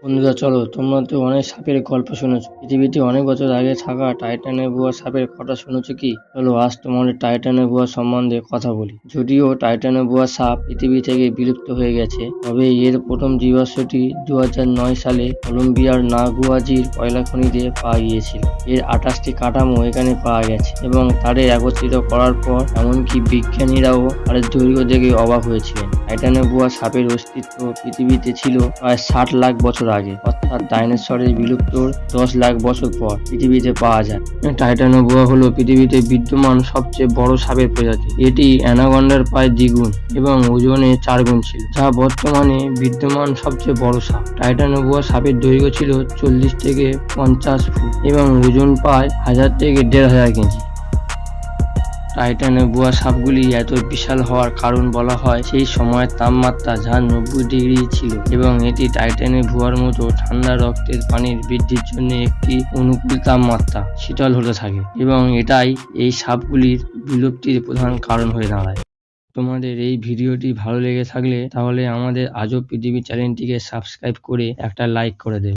বন্ধুরা চলো, তোমরা তো অনেক সাপের গল্প শুনেছো। পৃথিবীতে অনেক বছর আগে থাকা টাইটানোবুয়া সাপের কথা শুনেছো কি? চলো আজ তোমাদের টাইটানোবুয়া সম্বন্ধে কথা বলি। যদিও টাইটানোবুয়া সাপ পৃথিবী থেকে বিলুপ্ত হয়ে গেছে, তবে এর প্রথম জীবাশ্মটি 2009 সালে কলম্বিয়ার নাগুয়াজির কয়লা খনিতে পাওয়া গিয়েছিল। এর 28টি কাঠামো এখানে পাওয়া গেছে এবং তাদের একত্রিত করার পর এমনকি বিজ্ঞানীরাও তাদের দৈর্ঘ্য দেখে অবাক হয়েছিলেন। টাইটানোবুয়া সাপের অস্তিত্ব পৃথিবীতে ছিল প্রায় 60 লাখ বছর আগে, অর্থাৎ ডাইনোসরের বিলুপ্তর 10 লাখ বছর পর পৃথিবীতে পাওয়া যায়। টাইটানোবুয়া হলো পৃথিবীতে বিদ্যমান সবচেয়ে বড় সাপের প্রজাতি। এটি অ্যানাকন্ডার প্রায় দ্বিগুণ এবং ওজনে 4 গুণ ছিল, যা বর্তমানে বিদ্যমান সবচেয়ে বড় সাপ। টাইটানোবুয়া সাপের দৈর্ঘ্য ছিল 40 থেকে 50 ফুট এবং ওজন প্রায় 1000 থেকে 1500 কেজি। টাইটানোবুয়া সাপগুলি এত বিশাল হওয়ার কারণ বলা হয় সেই সময়ের তাপমাত্রা, যা 90 ডিগ্রি ছিল, এবং এটি টাইটানোবুয়ার মতো ঠান্ডা রক্তের পানির বৃদ্ধির জন্য একটি অনুকূল তাপমাত্রা শীতল হতে থাকে, এবং এটাই এই সাপগুলির বিলুপ্তির প্রধান কারণ হয়ে দাঁড়ায়। তোমাদের এই ভিডিওটি ভালো লেগে থাকলে তাহলে আমাদের আজব পৃথিবী চ্যানেলটিকে সাবস্ক্রাইব করে একটা লাইক করে দেবে।